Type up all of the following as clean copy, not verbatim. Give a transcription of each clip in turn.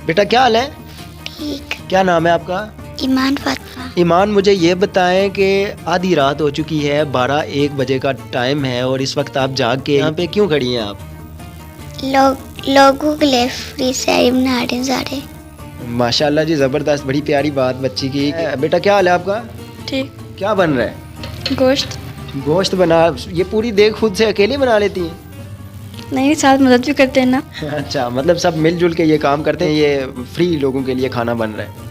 बेटा क्या हाल है? ठीक। क्या नाम है आपका? ईमान फातिमा। ईमान, मुझे ये बताएं कि आधी रात हो चुकी है, 12-1 बजे का टाइम है और इस वक्त आप जाग के यहाँ पे क्यों खड़ी हैं आप? लोगों के लिए फ्री सहरी बना रहे हैं सारे। माशाल्लाह जी, ज़बरदस्त, बड़ी प्यारी बात बच्ची की। बेटा क्या हाल है आपका? ठीक। क्या बन रहा है? गोश्त। गोश्त बना, ये पूरी देग खुद से अकेले बना लेती हैं? नहीं, साथ मदद भी करते हैं ना। अच्छा, मतलब सब मिलजुल के ये काम करते हैं। ये फ्री लोगों के लिए खाना बन रहा है।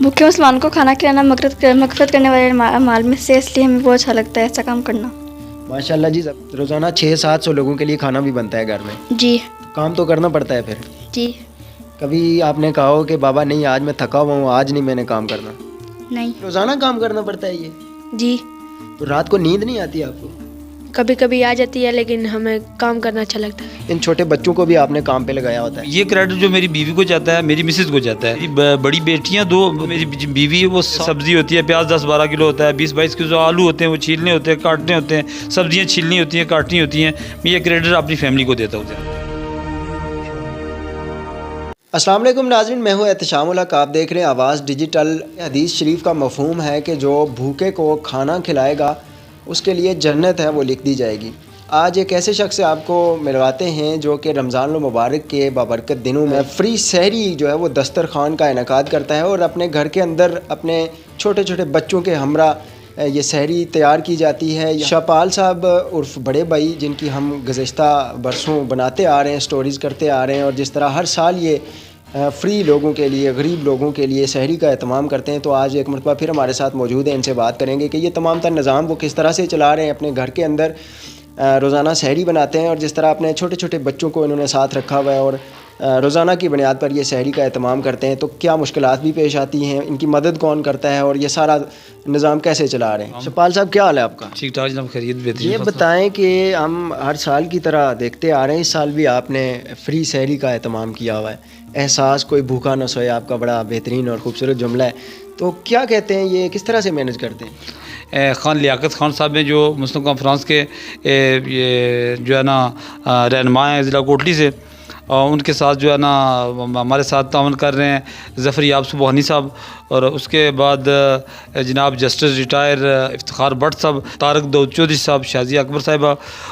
भूखे मुसलमान को खाना खिलाना मगफरत करने वाले माल में से, इसलिए हमें बहुत अच्छा लगता है ऐसा काम करना। माशाल्लाह जी, रोज़ाना 600-700 लोगों के लिए खाना भी बनता है घर में। जी काम तो करना पड़ता है फिर। जी। कभी आपने कहा हो कि बाबा नहीं, आज मैं थका हुआ हूँ, आज नहीं मैंने काम करना? नहीं। रोज़ाना काम करना पड़ता है ये? जी। तो रात को नींद नहीं आती आपको? कभी कभी आ जाती है, लेकिन हमें काम करना अच्छा लगता है। इन छोटे बच्चों को भी आपने काम पे लगाया होता है? ये क्रेडिट जो मेरी बीवी को जाता है, मेरी मिसेज को जाता है। बड़ी बेटियां दो, मेरी बीवी है, वो सब्जी होती है, प्याज 10-12 किलो होता है, 20-22 किलो आलू होते हैं, वो छीलने होते हैं, काटने होते हैं, सब्जियां छीलनी होती हैं, काटनी होती हैं। मैं ये क्रेडिट अपनी फैमिली को देता हूँ। अस्सलाम वालेकुम नाज़रीन, मैं हूँ एहतिशाम उल हक। आप देख रहे हैं आवाज़ डिजिटल। हदीस शरीफ का मफ़हूम है कि जो भूखे को खाना खिलाएगा उसके लिए जन्नत है वो लिख दी जाएगी। आज एक ऐसे शख्स से आपको मिलवाते हैं जो कि रमज़ान मुबारक के बाबरकत दिनों में फ्री सहरी जो है वो दस्तरखान का इनेकाद करता है और अपने घर के अंदर अपने छोटे छोटे बच्चों के हमरा ये सहरी तैयार की जाती है। शहपाल साहब उर्फ बड़े भाई, जिनकी हम गुज़श्ता बरसों बनाते आ रहे हैं, स्टोरीज़ करते आ रहे हैं, और जिस तरह हर साल ये फ्री लोगों के लिए, गरीब लोगों के लिए सहरी का एहतमाम करते हैं, तो आज एक मरतबा फिर हमारे साथ मौजूद है। इनसे बात करेंगे कि ये तमाम तर निज़ाम वो किस तरह से चला रहे हैं, अपने घर के अंदर रोज़ाना सहरी बनाते हैं और जिस तरह अपने छोटे छोटे बच्चों को इन्होंने साथ रखा हुआ है और रोज़ाना की बुनियाद पर ये सहरी का एहतमाम करते हैं, तो क्या मुश्किलात भी पेश आती हैं, इनकी मदद कौन करता है और ये सारा निज़ाम कैसे चला रहे हैं? शहपाल साहब क्या हाल है आपका? ठीक ठाक जनाब, खैरियत बेहतरीन। ये बताएं कि हम हर साल की तरह देखते आ रहे हैं, इस साल भी आपने फ्री सहरी का एहतमाम किया हुआ है। एहसास कोई भूखा न सोए आपका बड़ा बेहतरीन और ख़ूबसूरत जुमला है, तो क्या कहते हैं, ये किस तरह से मैनेज करते हैं? खान लियाकत खान साहब हैं जो मुस्लिम कॉन्फ्रेंस के ये जो है ना रहनुमा हैं ज़िला कोटली से, और उनके साथ जो है ना हमारे साथ तावन कर रहे हैं ज़फ़र याब सुबहानी साहब, और उसके बाद जनाब जस्टिस रिटायर इफ्तिखार भट्ट साहब, तारक दाऊद चौधरी साहब, शाजिया अकबर साहिबा,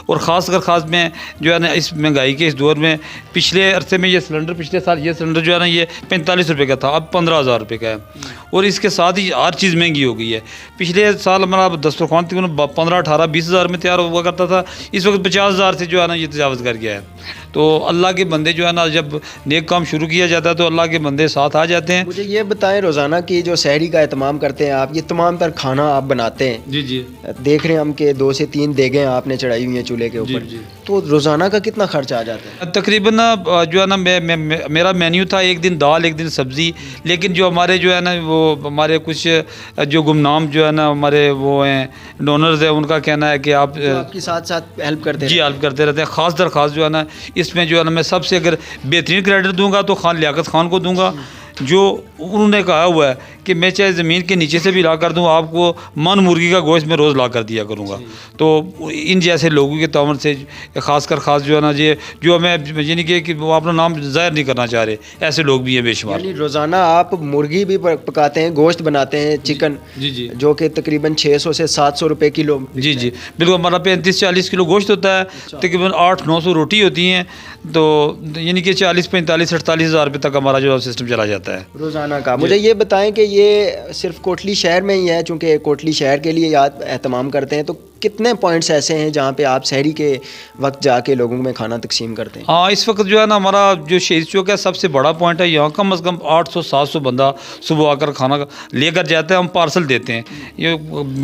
और ख़ास में जो है ना इस महंगाई के इस दौर में पिछले अरसे में ये सिलेंडर, पिछले साल ये सिलेंडर जो है ना ये 45 रुपये का था, अब 15,000 रुपये का है, और इसके साथ ही हर चीज़ महंगी हो गई है। पिछले साल हमारा दस्तरखान तकरीबन 15-18-20 हज़ार में तैयार हुआ करता था, इस वक्त 50,000 से जो है ना ये तजावज़ कर गया है। तो अल्लाह के बंदे जो है ना, जब नेक काम शुरू किया जाता है तो अल्लाह के बंदे साथ आ जाते हैं। मुझे ये बताएं, रोज़ाना की जो सहरी का एहतमाम करते हैं आप, ये तमाम तर खाना आप बनाते हैं? जी जी। देख रहे हैं हम कि 2 से 3 देगें आपने चढ़ाई हुई हैं चूल्हे के ऊपर, तो रोज़ाना का कितना खर्च आ जाता है? तकरीबन जो है ना मेरा मेन्यू था, एक दिन दाल, एक दिन सब्ज़ी, लेकिन जो हमारे जो है ना वो हमारे कुछ जो गुमनाम जो है ना हमारे वो हैं डोनर्स हैं, उनका कहना है कि आप आपके साथ साथ हेल्प करते हैं? जी, हेल्प करते रहते हैं। ख़ास दर ख़ास जो है ना इसमें जो है ना मैं सबसे अगर बेहतरीन क्रेडिट दूंगा तो खान लियाकत खान को दूंगा, जो उन्होंने कहा हुआ है कि मैं चाहे ज़मीन के नीचे से भी ला कर दूँ, आपको मन मुर्गी का गोश्त में रोज़ ला कर दिया करूँगा। तो इन जैसे लोगों के तावन से ख़ास जो है ना ये जो हमें ये नहीं कि वो अपना नाम ज़ाहिर नहीं करना चाह रहे, ऐसे लोग भी हैं बेशुमार। यानी रोज़ाना आप मुर्गी भी पकाते हैं, गोश्त बनाते हैं, चिकन? जी जी। जो कि तकरीबन 600 से 700 रुपये किलो? जी जी बिल्कुल। हमारा 35-40 किलो गोश्त होता है, तकरीबन 800-900 रोटी होती हैं, तो यानी कि 40-45-48 हज़ार रुपये तक हमारा जो सिस्टम चला जाता है रोज़ाना का। मुझे ये बताएं कि ये सिर्फ कोटली शहर में ही है, चूँकि कोटली शहर के लिए याद एहतमाम करते हैं, तो कितने पॉइंट्स ऐसे हैं जहाँ पे आप सहरी के वक्त जाके लोगों में खाना तकसीम करते हैं? हाँ, इस वक्त जो है ना हमारा जो शहीद चौक है सबसे बड़ा पॉइंट है, यहाँ कम से कम 800-700 बंदा सुबह आकर खाना लेकर जाता है, हम पार्सल देते हैं। ये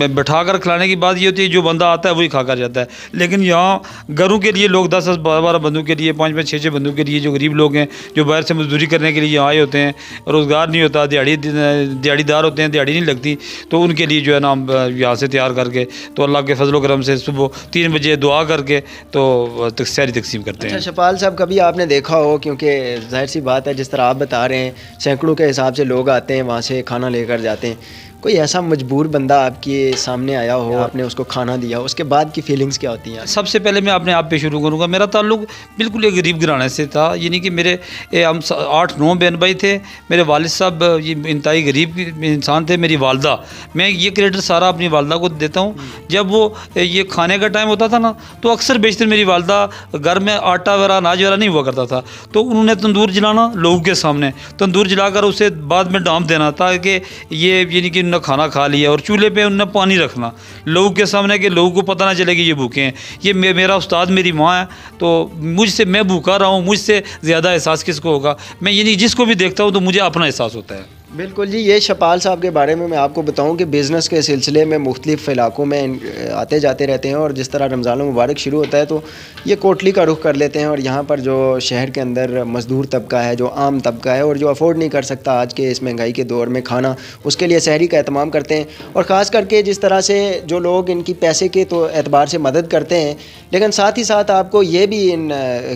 बैठा कर खिलाने की बात ये होती है जो बंदा आता है वही खा कर जाता है, लेकिन यहाँ घरों के लिए लोग 10-12 बंदों के लिए, 5-5, 6-6 बंदों के लिए, जो गरीब लोग हैं जो बाहर से मजदूरी करने के लिए यहाँ आए होते हैं, रोज़गार नहीं होता, दिहाड़ीदार होते हैं, दिहाड़ी नहीं लगती, तो उनके लिए जो है ना हम यहाँ से तैयार करके, तो अल्लाह के फजल करम से सुबह 3 बजे दुआ करके तो सहरी तकसीम करते हैं। अच्छा शहपाल साहब, कभी आपने देखा हो, क्योंकि जाहिर सी बात है जिस तरह आप बता रहे हैं सैकड़ों के हिसाब से लोग आते हैं वहाँ से खाना लेकर जाते हैं, कोई ऐसा मजबूर बंदा आपके सामने आया हो, आपने उसको खाना दिया, उसके बाद की फीलिंग्स क्या होती हैं? सबसे पहले मैं अपने आप पे शुरू करूँगा। मेरा ताल्लुक़ बिल्कुल एक गरीब घराने से था, यानी कि मेरे हम 8-9 बहन भाई थे। मेरे वालिद साहब ये इंतहाई गरीब इंसान थे। मेरी वालदा, मैं ये क्रेडिट सारा अपनी वालदा को देता हूँ। जब वो ये खाने का टाइम होता था ना, तो अक्सर बेशतर मेरी वालदा घर में आटा वगैरह अनाज वगैरह नहीं हुआ करता था, तो उन्होंने तंदूर जलाना, लोगों के सामने तंदूर जलाकर उसे बाद में डांप देना, ताकि ये यानी कि उन्होंने खाना खा लिया, और चूल्हे पे उन्होंने पानी रखना लोगों के सामने, कि लोगों को पता ना चले कि ये भूखे हैं। ये मेरा उस्ताद मेरी माँ है, तो मुझसे मैं भूखा रहा हूँ, मुझसे ज़्यादा एहसास किसको होगा? मैं यानी जिसको भी देखता हूँ तो मुझे अपना एहसास होता है। बिल्कुल जी। ये शपाल साहब के बारे में मैं आपको बताऊं कि बिज़नेस के सिलसिले में मुख्तलिफ़ इलाकों में आते जाते रहते हैं, और जिस तरह रमज़ान मुबारक शुरू होता है तो ये कोटली का रुख कर लेते हैं, और यहाँ पर जो शहर के अंदर मज़दूर तबका है, जो आम तबका है और जो अफोर्ड नहीं कर सकता आज के इस महंगाई के दौर में खाना, उसके लिए सहरी का एहतमाम करते हैं। और ख़ास करके जिस तरह से जो लोग इनकी पैसे के तो एतबार से मदद करते हैं, लेकिन साथ ही साथ आपको ये भी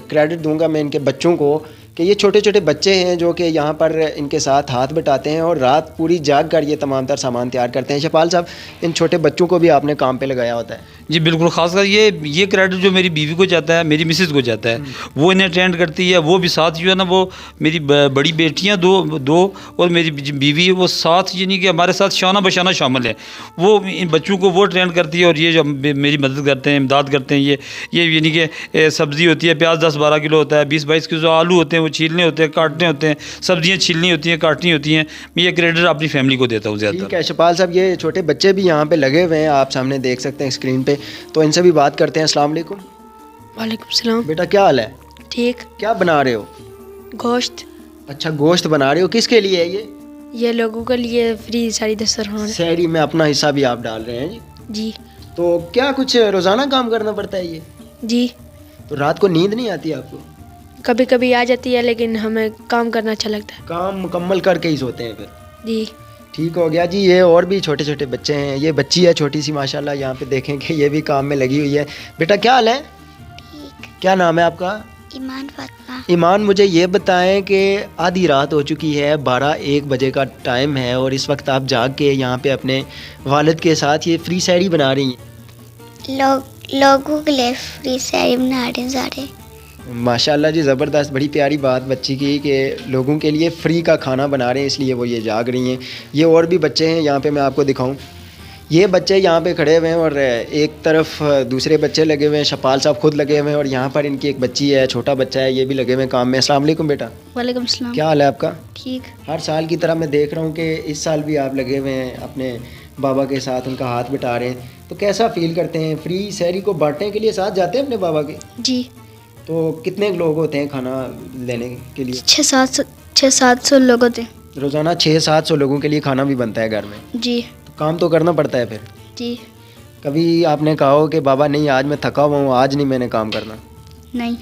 क्रेडिट दूँगा मैं इनके बच्चों को कि ये छोटे छोटे बच्चे हैं जो कि यहाँ पर इनके साथ हाथ बटाते हैं और रात पूरी जाग कर ये तमाम तर सामान तैयार करते हैं। शपाल साहब, इन छोटे बच्चों को भी आपने काम पे लगाया होता है? जी बिल्कुल। ख़ासकर ये क्रेडिट जो मेरी बीवी को जाता है, मेरी मिसेज़ को जाता है, वो इन्हें ट्रेंड करती है। वो भी साथ जो है ना, वो मेरी बड़ी बेटियाँ दो और मेरी बीवी, वो साथ यानी कि हमारे साथ शाना बशाना शामिल है। वो इन बच्चों को वो ट्रेंड करती है, और ये जो मेरी मदद करते हैं, इमदाद करते हैं। ये यानी कि सब्ज़ी होती है, प्याज 10-12 किलो होता है, 20-22 किलो आलू होते हैं, वो छीलने होते हैं, काटने होते हैं, सब्जियाँ छीलनी होती हैं, काटनी होती हैं। मैं ये क्रेडिट अपनी फैमिली को देता हूँ ज़्यादा। ठीक है शपाल साहब, ये छोटे बच्चे भी यहाँ पे लगे हुए हैं, आप सामने देख सकते हैं स्क्रीन पे, तो इनसे भी बात करते हैं। अस्सलाम वालेकुम। वालेकुम सलाम। बेटा क्या हाल है? ठीक। क्या बना रहे हो? गोश्त। अच्छा, गोश्त बना रहे हो, किसके लिए है ये? ये लोगों के लिए फ्री सारी दस्तरखान। सहरी में अपना हिस्सा भी आप डाल रहे हैं जी? जी। तो क्या कुछ रोज़ाना काम करना पड़ता है ये? जी। तो रात को नींद नहीं आती आपको? कभी कभी आ जाती है, लेकिन हमें काम करना अच्छा लगता है। काम मुकम्मल करके ही सोते हैं फिर? जी। ठीक हो गया जी। ये और भी छोटे छोटे बच्चे हैं, ये बच्ची है छोटी सी माशाल्लाह, यहाँ पे देखें कि ये भी काम में लगी हुई है। बेटा क्या हाल है? ठीक। क्या नाम है आपका? ईमान फातिमा। ईमान, मुझे ये बताएं कि आधी रात हो चुकी है, 12-1 बजे का टाइम है, और इस वक्त आप जाग के यहाँ पे अपने वालिद के साथ ये फ्री सहरी बना रही हैं। लोगों के लिए फ्री सहरी बना रहे हैं सारे। माशाल्लाह जी, ज़बरदस्त, बड़ी प्यारी बात बच्ची की कि लोगों के लिए फ़्री का खाना बना रहे हैं, इसलिए वो ये जाग रही हैं। ये और भी बच्चे हैं यहाँ पे, मैं आपको दिखाऊं। ये बच्चे यहाँ पे खड़े हुए हैं, और एक तरफ दूसरे बच्चे लगे हुए हैं, शपाल साहब खुद लगे हुए हैं, और यहाँ पर इनकी एक बच्ची है, छोटा बच्चा है, ये भी लगे हुए हैं काम में। अस्सलाम वालेकुम बेटा। वालेकुम सलाम। क्या हाल है आपका? ठीक। हर साल की तरह मैं देख रहा हूँ कि इस साल भी आप लगे हुए हैं अपने बाबा के साथ, उनका हाथ बटा रहे हैं, तो कैसा फील करते हैं? फ्री सहरी को बांटने के लिए साथ जाते हैं अपने बाबा के? जी। तो कितने लोग होते हैं खाना लेने के लिए? 600-700 लोग होते हैं। रोज़ाना 600-700 लोगों के लिए खाना भी बनता है घर में? जी। तो काम तो करना पड़ता है फिर? जी। कभी आपने कहा हो कि बाबा नहीं, आज मैं थका हुआ हूँ, आज नहीं मैंने काम करना? नहीं।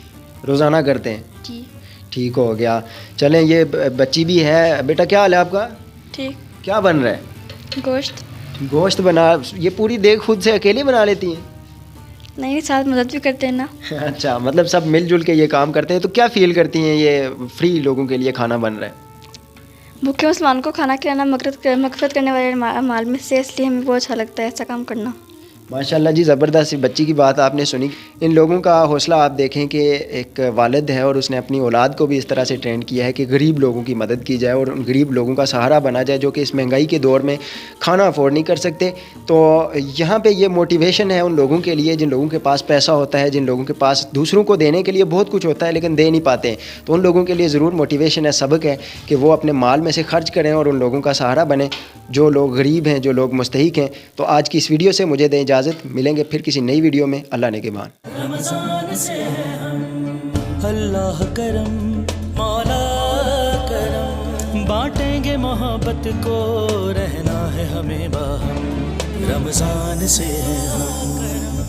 रोज़ाना करते हैं? जी। ठीक हो गया। चलें, ये बच्ची भी है। बेटा क्या हाल है आपका? ठीक। क्या बन रहा है? गोश्त। गोश्त बना, ये पूरी देग खुद से अकेले बना लेती हैं? नहीं, साथ मदद भी करते हैं ना। अच्छा, मतलब सब मिलजुल के ये काम करते हैं। तो क्या फ़ील करती हैं ये फ्री लोगों के लिए खाना बन रहा है? भूखे मुसलमान को खाना खिलाना मगफिरत करने वाले माल में से, इसलिए हमें बहुत अच्छा लगता है ऐसा काम करना। माशाल्लाह जी, ज़बरदस्त बच्ची की बात आपने सुनी। इन लोगों का हौसला आप देखें कि एक वालिद है और उसने अपनी औलाद को भी इस तरह से ट्रेन किया है कि गरीब लोगों की मदद की जाए और उन गरीब लोगों का सहारा बना जाए जो कि इस महंगाई के दौर में खाना अफोर्ड नहीं कर सकते। तो यहाँ पे ये मोटिवेशन है उन लोगों के लिए जिन लोगों के पास पैसा होता है, जिन लोगों के पास दूसरों को देने के लिए बहुत कुछ होता है लेकिन दे नहीं पाते हैं। तो उन लोगों के लिए ज़रूर मोटिवेशन है, सबक है कि वो अपने माल में से खर्च करें और उन लोगों का सहारा बने जो लोग गरीब हैं, जो लोग मुस्तहिक हैं। तो आज की इस वीडियो से मुझे दें इजाज़त, मिलेंगे फिर किसी नई वीडियो में। अल्लाह ने के मान। रमज़ान से हैं हम, अल्लाह करम मौला करम, बांटेंगे मोहब्बत को, रहना है हमें बाहम। रमज़ान से हैं हम।